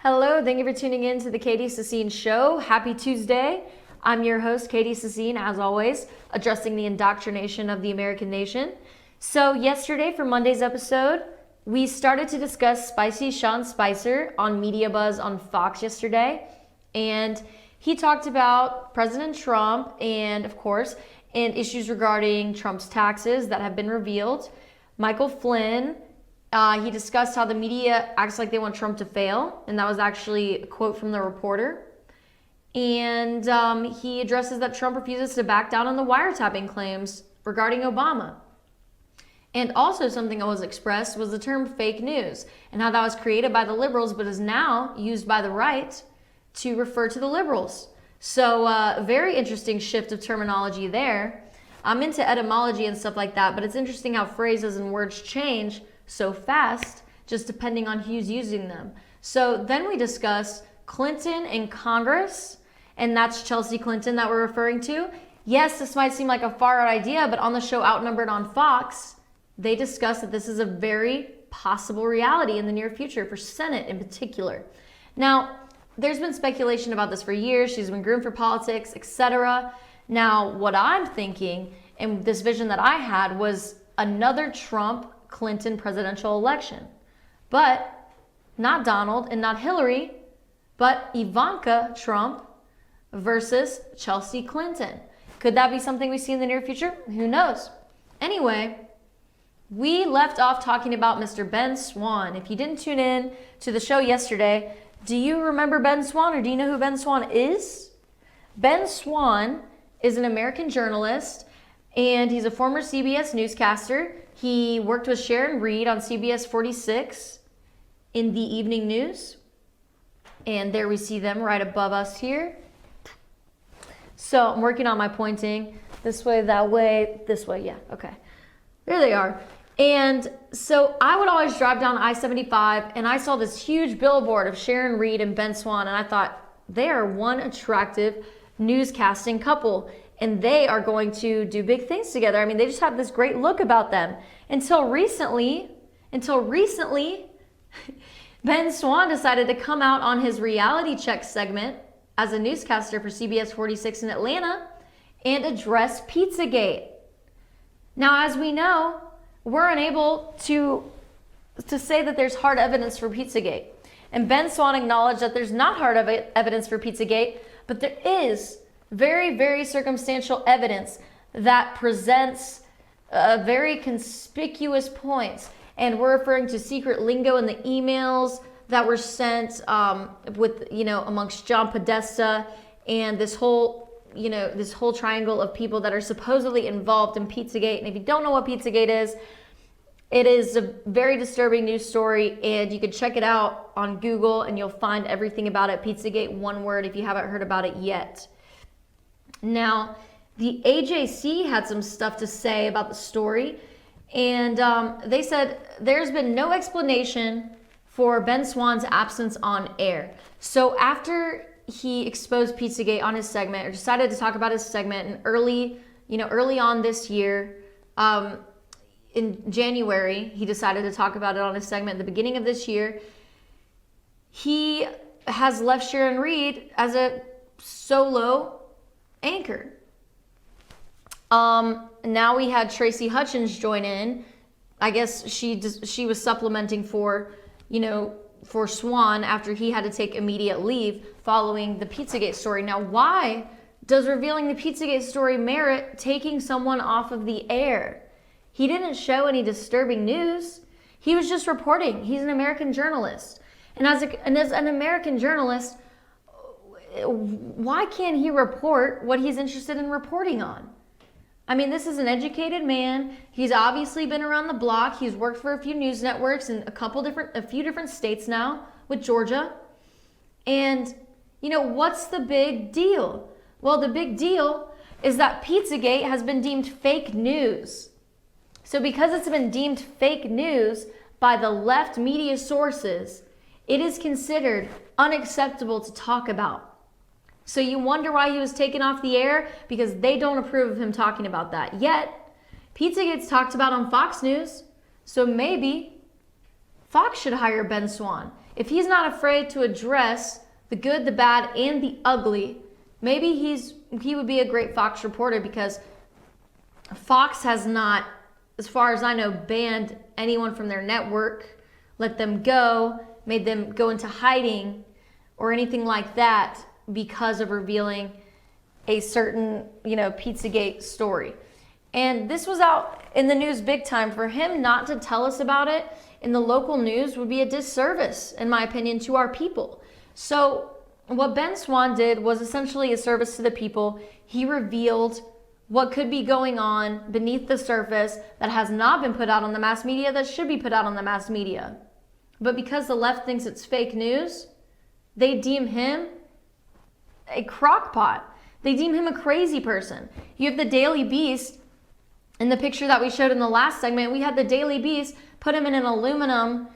Hello, thank you for tuning in to the Katie Sassine Show. Happy Tuesday. I'm your host, Katie Sassine, as always, addressing the indoctrination of the American nation. So yesterday, for Monday's episode, we started to discuss Spicy Sean Spicer on Media Buzz on Fox yesterday. And he talked about President Trump and, of course, and issues regarding Trump's taxes that have been revealed. Michael Flynn, he discussed how the media acts like they want Trump to fail, and that was actually a quote from the reporter. And he addresses that Trump refuses to back down on the wiretapping claims regarding Obama. And also something that was expressed was the term fake news, and how that was created by the liberals but is now used by the right to refer to the liberals. So very interesting shift of terminology there. I'm into etymology and stuff like that, but it's interesting how phrases and words change so fast, just depending on who's using them. So then we discuss Clinton in Congress, and that's Chelsea Clinton that we're referring to. Yes, this might seem like a far out idea, but on the show Outnumbered on Fox, they discuss that this is a very possible reality in the near future for Senate in particular. Now, there's been speculation about this for years. She's been groomed for politics, etc. Now, what I'm thinking, and this vision that I had, was another Trump-Clinton presidential election. But not Donald and not Hillary, but Ivanka Trump versus Chelsea Clinton. Could that be something we see in the near future? Who knows? Anyway, we left off talking about Mr. Ben Swann. If you didn't tune in to the show yesterday, do you remember Ben Swann, or do you know who Ben Swann is? Ben Swann is an American journalist, and he's a former CBS newscaster. He worked with Sharon Reed on CBS 46 in the evening news. And there we see them right above us here. So I'm working on my pointing. This way, that way, this way. Yeah, okay. There they are. And so I would always drive down I-75, and I saw this huge billboard of Sharon Reed and Ben Swann, and I thought, they are one attractive newscasting couple, and they are going to do big things together. I mean, they just have this great look about them. Until recently, Ben Swann decided to come out on his reality check segment as a newscaster for CBS 46 in Atlanta and address Pizzagate. Now, as we know, we're unable to say that there's hard evidence for Pizzagate. And Ben Swann acknowledged that there's not hard evidence for Pizzagate, but there is very, very circumstantial evidence that presents very conspicuous points. And we're referring to secret lingo in the emails that were sent amongst John Podesta and this whole triangle of people that are supposedly involved in Pizzagate. And if you don't know what Pizzagate is, it is a very disturbing news story, and you can check it out on Google and you'll find everything about it. Pizzagate, one word, if you haven't heard about it yet. Now, the AJC had some stuff to say about the story, and they said there's been no explanation for Ben Swann's absence on air. So after he exposed Pizzagate on his segment, or decided to talk about his segment, and early on this year, in January, he decided to talk about it on his segment at the beginning of this year, he has left Sharon Reed as a solo anchor. Now we had Tracy Hutchins join in. I guess she was supplementing for Swann after he had to take immediate leave following the Pizzagate story. Now, why does revealing the Pizzagate story merit taking someone off of the air? He didn't show any disturbing news. He was just reporting. He's an American journalist. And as an American journalist, why can't he report what he's interested in reporting on? I mean, this is an educated man. He's obviously been around the block. He's worked for a few news networks in a few different states now with Georgia. And, what's the big deal? Well, the big deal is that Pizzagate has been deemed fake news. So because it's been deemed fake news by the left media sources, it is considered unacceptable to talk about. So you wonder why he was taken off the air? Because they don't approve of him talking about that. Yet, Pizzagate's talked about on Fox News. So maybe Fox should hire Ben Swann. if he's not afraid to address the good, the bad, and the ugly, maybe he would be a great Fox reporter, because Fox has not, as far as I know, banned anyone from their network, let them go, made them go into hiding or anything like that because of revealing a certain, Pizzagate story. And this was out in the news big time. For him not to tell us about it in the local news would be a disservice, in my opinion, to our people. So what Ben Swann did was essentially a service to the people. He revealed what could be going on beneath the surface that has not been put out on the mass media, that should be put out on the mass media. But because the left thinks it's fake news, they deem him a crockpot. They deem him a crazy person. You have the Daily Beast. In the picture that we showed in the last segment, we had the Daily Beast put him in an aluminum,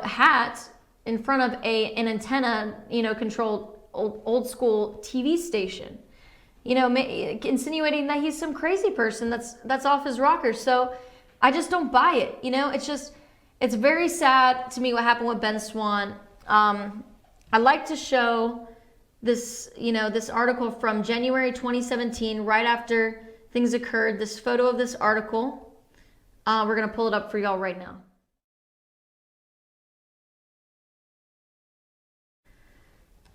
hat in front of an antenna, controlled old school TV station. Insinuating that he's some crazy person that's off his rocker. So I just don't buy it. It's very sad to me what happened with Ben Swann. I like to show this, this article from January 2017, right after things occurred. This photo of this article. We're going to pull it up for y'all right now.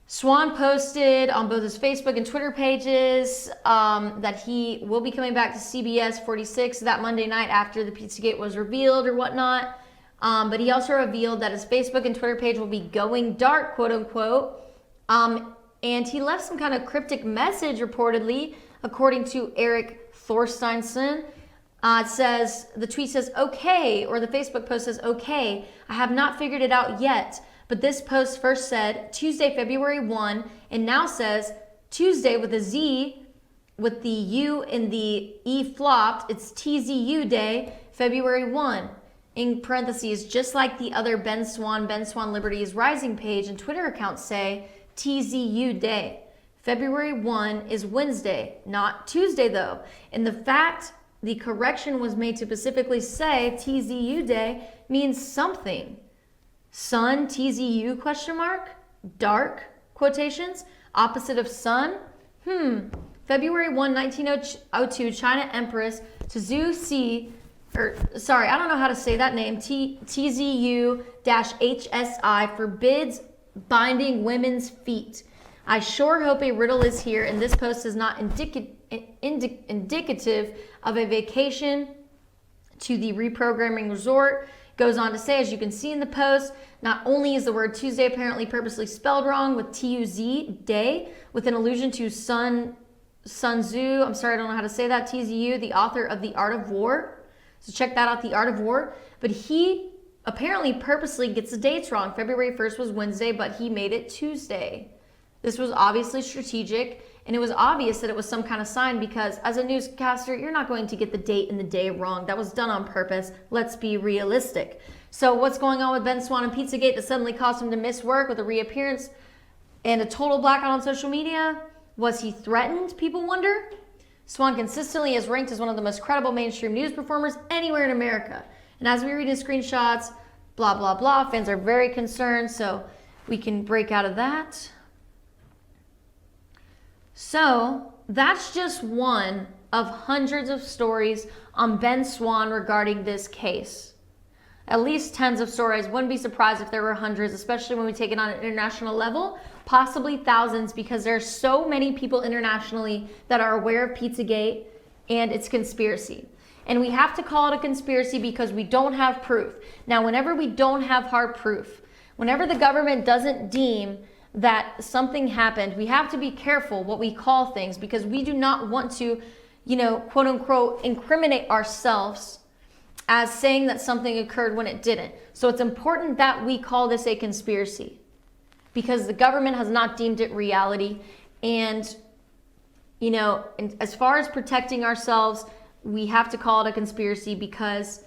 Swann posted on both his Facebook and Twitter pages that he will be coming back to CBS 46 that Monday night after the Pizzagate was revealed or whatnot. But he also revealed that his Facebook and Twitter page will be going dark, quote unquote. And he left some kind of cryptic message, reportedly, according to Eric Thorsteinson. The tweet says, okay, or the Facebook post says, okay, I have not figured it out yet. But this post first said Tuesday, February 1, and now says Tuesday with a Z, with the U and the E flopped. It's TZU Day, February 1. In parentheses, just like the other Ben Swann Liberty is Rising page and Twitter accounts say, TZU Day. February 1 is Wednesday, not Tuesday though. And the fact the correction was made to specifically say TZU Day means something. Sun, TZU, question mark, dark, quotations, opposite of sun. February 1, 1902, China Empress Tzu Si, I don't know how to say that name, TZU-HSI forbids binding women's feet. I sure hope a riddle is here, and this post is not indicative of a vacation to the reprogramming resort. Goes on to say, as you can see in the post, not only is the word Tuesday apparently purposely spelled wrong with T-U-Z, day, with an allusion to Sun Tzu, I'm sorry, I don't know how to say that, TZU, the author of The Art of War. So check that out, The Art of War. But he apparently purposely gets the dates wrong. February 1st was Wednesday, but he made it Tuesday. This was obviously strategic, and it was obvious that it was some kind of sign, because as a newscaster, you're not going to get the date and the day wrong. That was done on purpose. Let's be realistic. So what's going on with Ben Swann and Pizzagate that suddenly caused him to miss work with a reappearance and a total blackout on social media? Was he threatened, people wonder? Swann consistently is ranked as one of the most credible mainstream news performers anywhere in America. And as we read his screenshots, blah, blah, blah, fans are very concerned, so we can break out of that. So that's just one of hundreds of stories on Ben Swann regarding this case. At least tens of stories. Wouldn't be surprised if there were hundreds, especially when we take it on an international level, possibly thousands, because there are so many people internationally that are aware of Pizzagate and its conspiracy. And we have to call it a conspiracy because we don't have proof. Now, whenever we don't have hard proof, whenever the government doesn't deem that something happened, we have to be careful what we call things, because we do not want to, quote unquote, incriminate ourselves as saying that something occurred when it didn't. So it's important that we call this a conspiracy, because the government has not deemed it reality. And, as far as protecting ourselves, we have to call it a conspiracy, because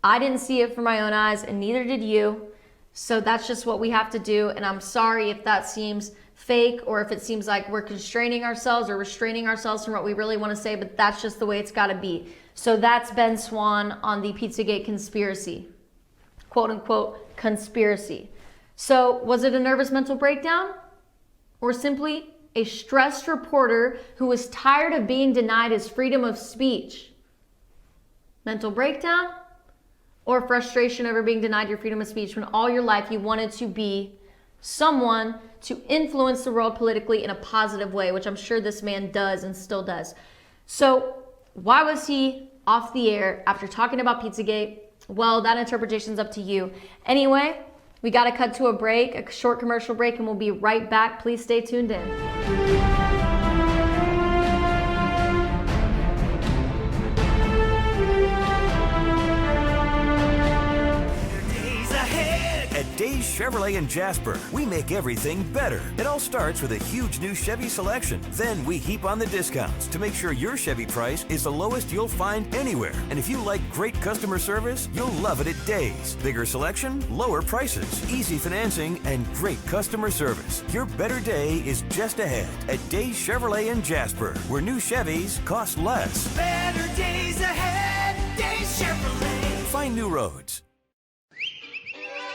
I didn't see it from my own eyes and neither did you. So that's just what we have to do. And I'm sorry if that seems fake, or if it seems like we're constraining ourselves or restraining ourselves from what we really want to say, but that's just the way it's got to be. So that's Ben Swann on the Pizzagate conspiracy, quote unquote conspiracy. So was it a nervous mental breakdown or simply a stressed reporter who was tired of being denied his freedom of speech? Mental breakdown or frustration over being denied your freedom of speech when all your life you wanted to be someone to influence the world politically in a positive way, which I'm sure this man does and still does. So why was he off the air after talking about Pizzagate? Well, that interpretation's up to you. Anyway, we got to cut to a break, a short commercial break, and we'll be right back. Please stay tuned in. At Days Chevrolet in Jasper, we make everything better. It all starts with a huge new Chevy selection. Then we heap on the discounts to make sure your Chevy price is the lowest you'll find anywhere. And if you like great customer service, you'll love it at Days. Bigger selection, lower prices, easy financing, and great customer service. Your better day is just ahead at Days Chevrolet in Jasper, where new Chevys cost less. Better days ahead, Days Chevrolet. Find new roads.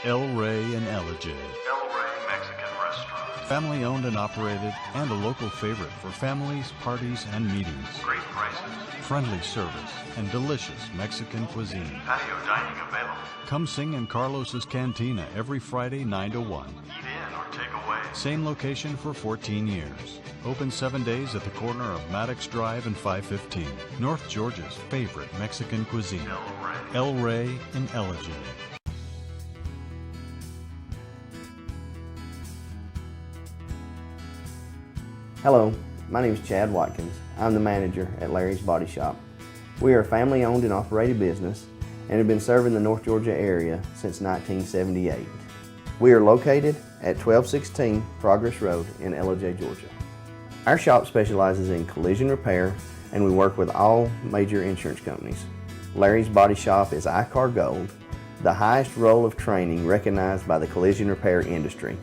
El Rey and Ellijay. El Rey Mexican Restaurant. Family owned and operated and a local favorite for families, parties, and meetings. Great prices. Friendly service and delicious Mexican cuisine. Patio dining available. Come sing in Carlos's Cantina every Friday 9 to 1. Eat in or take away. Same location for 14 years. Open 7 days at the corner of Maddox Drive and 515. North Georgia's favorite Mexican cuisine. El Rey. El Rey and Ellijay. Hello, my name is Chad Watkins. I'm the manager at Larry's Body Shop. We are a family-owned and operated business and have been serving the North Georgia area since 1978. We are located at 1216 Progress Road in Ellijay, Georgia. Our shop specializes in collision repair and we work with all major insurance companies. Larry's Body Shop is ICAR Gold, the highest role of training recognized by the collision repair industry.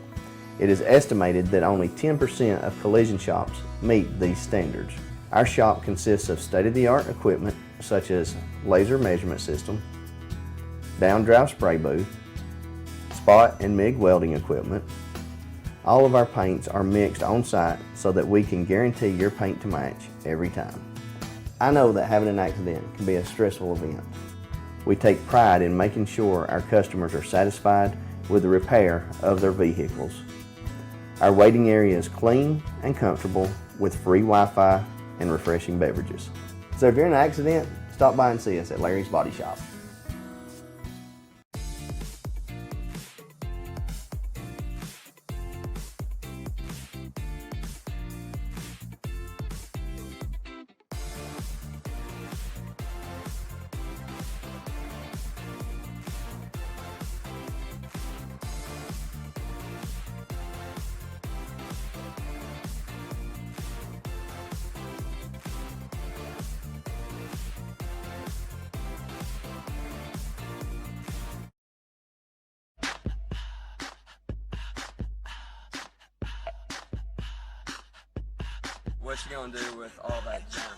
It is estimated that only 10% of collision shops meet these standards. Our shop consists of state-of-the-art equipment such as laser measurement system, down-drive spray booth, spot and MIG welding equipment. All of our paints are mixed on-site so that we can guarantee your paint to match every time. I know that having an accident can be a stressful event. We take pride in making sure our customers are satisfied with the repair of their vehicles. Our waiting area is clean and comfortable with free Wi-Fi and refreshing beverages. So if you're in an accident, stop by and see us at Larry's Body Shop. What you gonna do with all that junk?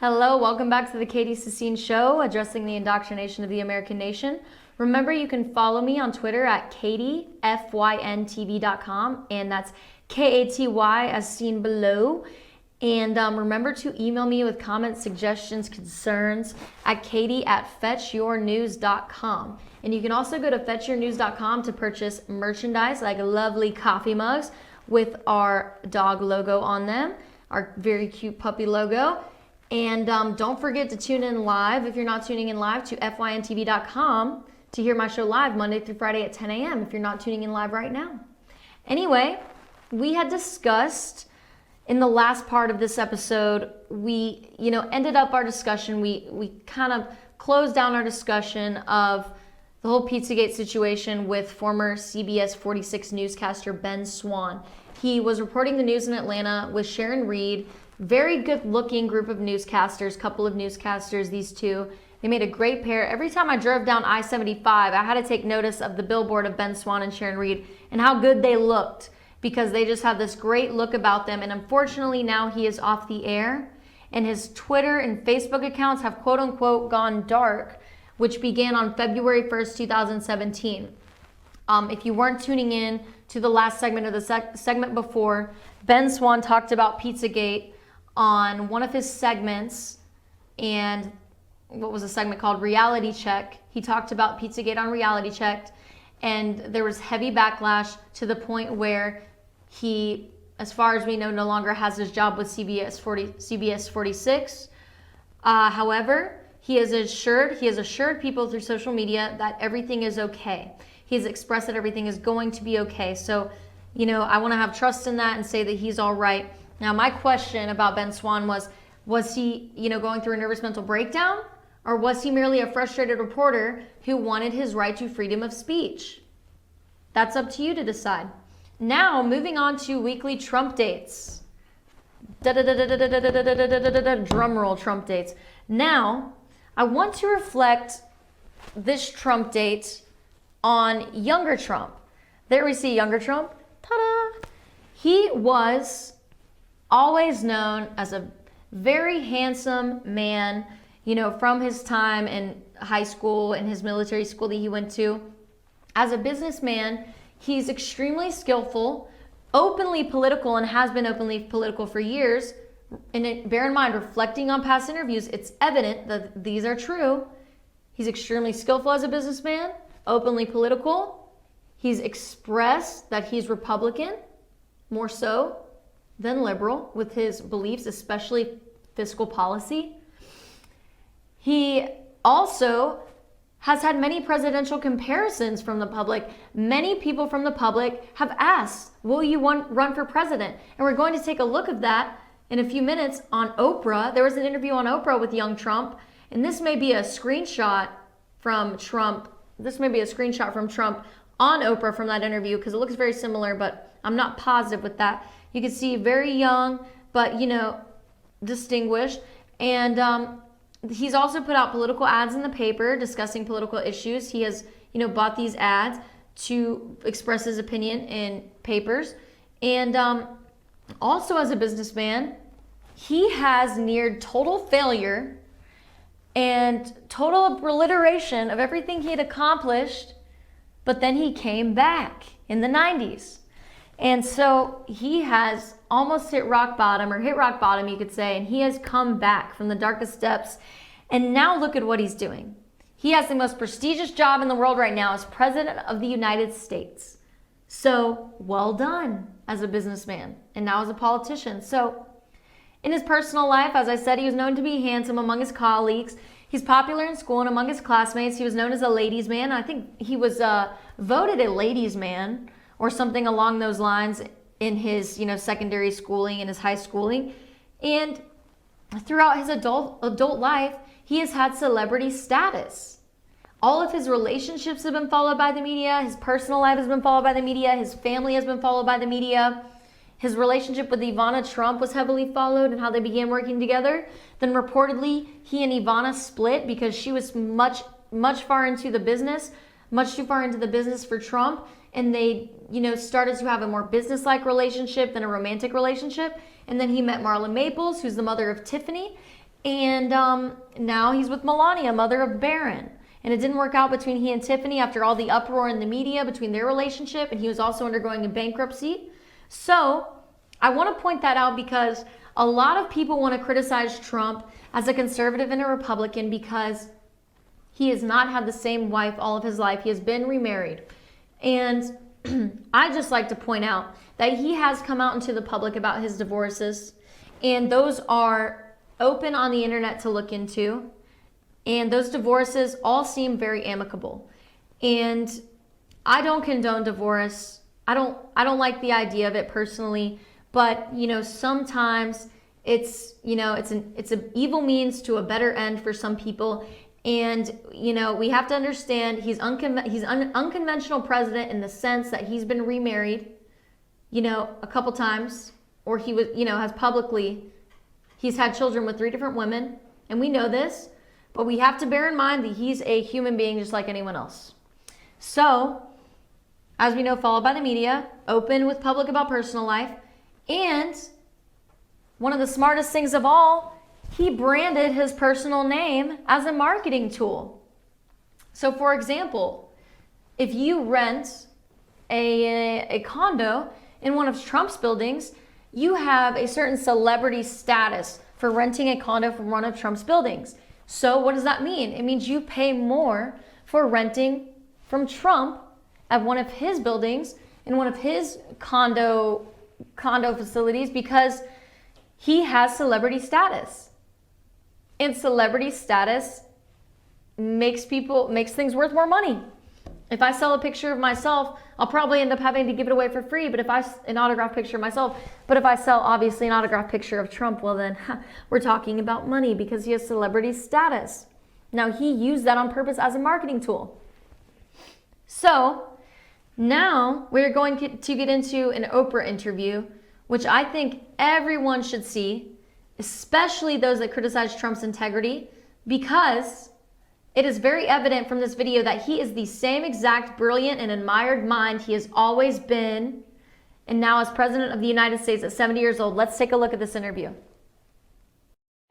Hello, welcome back to the Katie Sassine Show, addressing the indoctrination of the American nation. Remember, you can follow me on Twitter at KatieFYNTV.com, and that's K-A-T-Y as seen below. And remember to email me with comments, suggestions, concerns at Katie@fetchyournews.com. And you can also go to fetchyournews.com to purchase merchandise like lovely coffee mugs with our dog logo on them, our very cute puppy logo. And don't forget to tune in live, if you're not tuning in live, to FYNTV.com to hear my show live Monday through Friday at 10 a.m. if you're not tuning in live right now. Anyway, we had discussed in the last part of this episode, we ended up our discussion, we kind of closed down our discussion of the whole Pizzagate situation with former CBS 46 newscaster Ben Swann. He was reporting the news in Atlanta with Sharon Reed. Very good looking group of newscasters, couple of newscasters, these two. They made a great pair. Every time I drove down I-75, I had to take notice of the billboard of Ben Swann and Sharon Reed and how good they looked, because they just have this great look about them. And unfortunately now he is off the air, and his Twitter and Facebook accounts have quote unquote gone dark, which began on February 1st, 2017. If you weren't tuning in to the last segment or the segment before, Ben Swann talked about Pizzagate on one of his segments, and what was a segment called Reality Check. He talked about Pizzagate on Reality Check, and there was heavy backlash to the point where he, as far as we know, no longer has his job with CBS 46. However, he has assured people through social media that everything is okay. He has expressed that everything is going to be okay. So, I want to have trust in that and say that he's all right. Now, my question about Ben Swann was he, going through a nervous mental breakdown? Or was he merely a frustrated reporter who wanted his right to freedom of speech? That's up to you to decide. Now, moving on to weekly Trump dates. Drum roll, Trump dates. Now, I want to reflect this Trump date on younger Trump. There we see younger Trump. Ta-da! He was always known as a very handsome man, from his time in high school and his military school that he went to. As a businessman, he's extremely skillful, openly political, and has been openly political for years. And bear in mind, reflecting on past interviews, it's evident that these are true. He's extremely skillful as a businessman, openly political. He's expressed that he's Republican, more so than liberal with his beliefs, especially fiscal policy. He also has had many presidential comparisons from the public. Many people from the public have asked, will you run for president? And we're going to take a look at that in a few minutes on Oprah. There was an interview on Oprah with young Trump, and this may be a screenshot from Trump. This may be a screenshot from Trump on Oprah from that interview, because it looks very similar, but I'm not positive with that. You can see very young, but distinguished. And he's also put out political ads in the paper discussing political issues. He has, bought these ads to express his opinion in papers. And also as a businessman, he has neared total failure and total obliteration of everything he had accomplished, but then he came back in the 90s. And so he has almost hit rock bottom, you could say, and he has come back from the darkest depths. And now look at what he's doing. He has the most prestigious job in the world right now as President of the United States. So well done as a businessman and now as a politician. So in his personal life, as I said, he was known to be handsome among his colleagues. He's popular in school and among his classmates. He was known as a ladies' man. I think he was voted a ladies' man or something along those lines in his, secondary schooling and his high schooling. And throughout his adult life, he has had celebrity status. All of his relationships have been followed by the media. His personal life has been followed by the media. His family has been followed by the media. His relationship with Ivana Trump was heavily followed and how they began working together. Then reportedly, he and Ivana split because she was much too far into the business for Trump. And they, started to have a more business-like relationship than a romantic relationship. And then he met Marla Maples, who's the mother of Tiffany. And now he's with Melania, mother of Barron. And it didn't work out between he and Tiffany after all the uproar in the media between their relationship. And he was also undergoing a bankruptcy. So I want to point that out because a lot of people want to criticize Trump as a conservative and a Republican because he has not had the same wife all of his life. He has been remarried. And I just like to point out that he has come out into the public about his divorces, and those are open on the internet to look into. And those divorces all seem very amicable. And I don't condone divorce. I don't like the idea of it personally, but sometimes it's an evil means to a better end for some people. And, you know, we have to understand he's an unconventional president in the sense that he's been remarried, you know, a couple times, or he was, you know, he's had children with 3 different women, and we know this, but we have to bear in mind that he's a human being just like anyone else. So, as we know, followed by the media, open with public about personal life, and one of the smartest things of all, he branded his personal name as a marketing tool. So for example, if you rent a condo in one of Trump's buildings, you have a certain celebrity status for renting a condo from one of Trump's buildings. So what does that mean? It means you pay more for renting from Trump at one of his buildings in one of his condo facilities because he has celebrity status. And celebrity status makes things worth more money. If I sell a picture of myself, I'll probably end up having to give it away for free, but an autographed picture of myself, but if I sell obviously an autographed picture of Trump, well then we're talking about money because he has celebrity status. Now he used that on purpose as a marketing tool. So now we're going to get into an Oprah interview, which I think everyone should see, especially those that criticize Trump's integrity, because it is very evident from this video that he is the same exact brilliant and admired mind he has always been, and now as President of the United States at 70 years old. Let's take a look at this interview.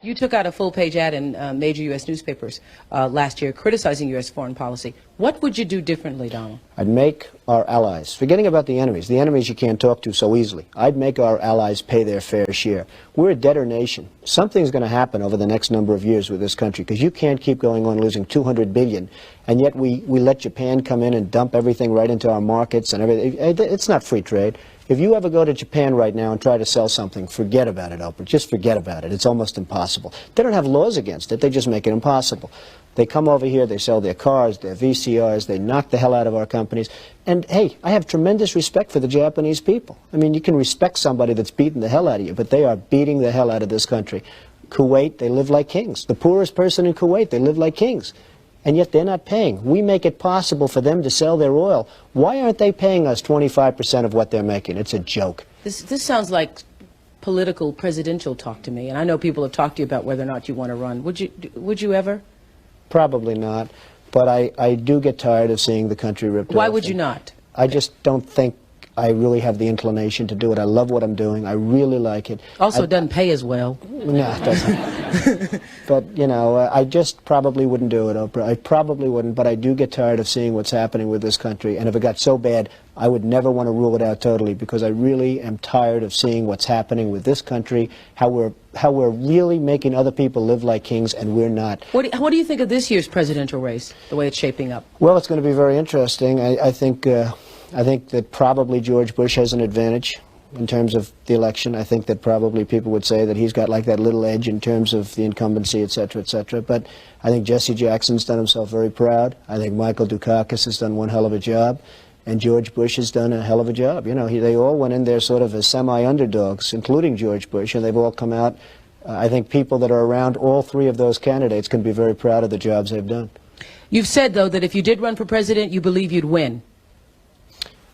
You took out a full-page ad in major U.S. newspapers last year criticizing U.S. foreign policy. What would you do differently, Donald? I'd make our allies, forgetting about the enemies you can't talk to so easily, I'd make our allies pay their fair share. We're a debtor nation. Something's going to happen over the next number of years with this country, because you can't keep going on losing $200 billion, and yet we let Japan come in and dump everything right into our markets and everything. It's not free trade. If you ever go to Japan right now and try to sell something, forget about it, Oprah. Just forget about it. It's almost impossible. They don't have laws against it. They just make it impossible. They come over here, they sell their cars, their VCRs, they knock the hell out of our companies. And, hey, I have tremendous respect for the Japanese people. I mean, you can respect somebody that's beating the hell out of you, but they are beating the hell out of this country. Kuwait, they live like kings. The poorest person in Kuwait, they live like kings. And yet they're not paying. We make it possible for them to sell their oil. Why aren't they paying us 25% of what they're making? It's a joke. This sounds like political presidential talk to me, and I know people have talked to you about whether or not you want to run. Would you ever? Probably not. But I do get tired of seeing the country ripped off. Why would you not? I just don't think I really have the inclination to do it. I love what I'm doing. I really like it. Also, it doesn't pay as well. No, it doesn't. But, you know, I just probably wouldn't do it, Oprah. I probably wouldn't, but I do get tired of seeing what's happening with this country. And if it got so bad, I would never want to rule it out totally, because I really am tired of seeing what's happening with this country, how we're really making other people live like kings, and we're not. What do you think of this year's presidential race, the way it's shaping up? Well, it's going to be very interesting. I think that probably George Bush has an advantage in terms of the election. I think that probably people would say that he's got like that little edge in terms of the incumbency, et cetera, et cetera. But I think Jesse Jackson's done himself very proud. I think Michael Dukakis has done one hell of a job. And George Bush has done a hell of a job. You know, they all went in there sort of as semi-underdogs, including George Bush, and they've all come out. I think people that are around all 3 of those candidates can be very proud of the jobs they've done. You've said, though, that if you did run for president, you believe you'd win.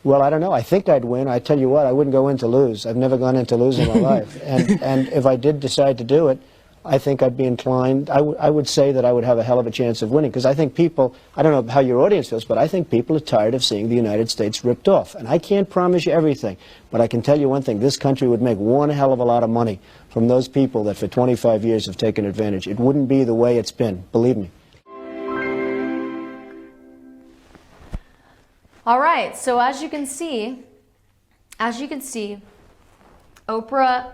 Well, I don't know. I think I'd win. I tell you what, I wouldn't go in to lose. I've never gone in to lose in my life. And if I did decide to do it, I think I'd be inclined. I would say that I would have a hell of a chance of winning, because I think people, I don't know how your audience feels, but I think people are tired of seeing the United States ripped off. And I can't promise you everything, but I can tell you one thing. This country would make one hell of a lot of money from those people that for 25 years have taken advantage. It wouldn't be the way it's been, believe me. All right, so as you can see, Oprah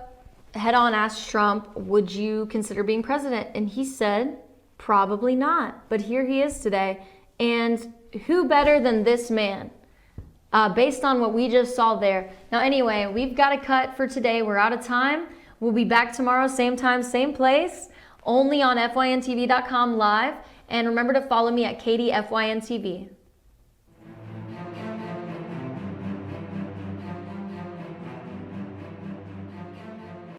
head-on asked Trump, would you consider being president? And he said, probably not. But here he is today. And who better than this man, based on what we just saw there. Now, anyway, we've got a cut for today. We're out of time. We'll be back tomorrow, same time, same place, only on FYNTV.com live. And remember to follow me at KatieFYNTV.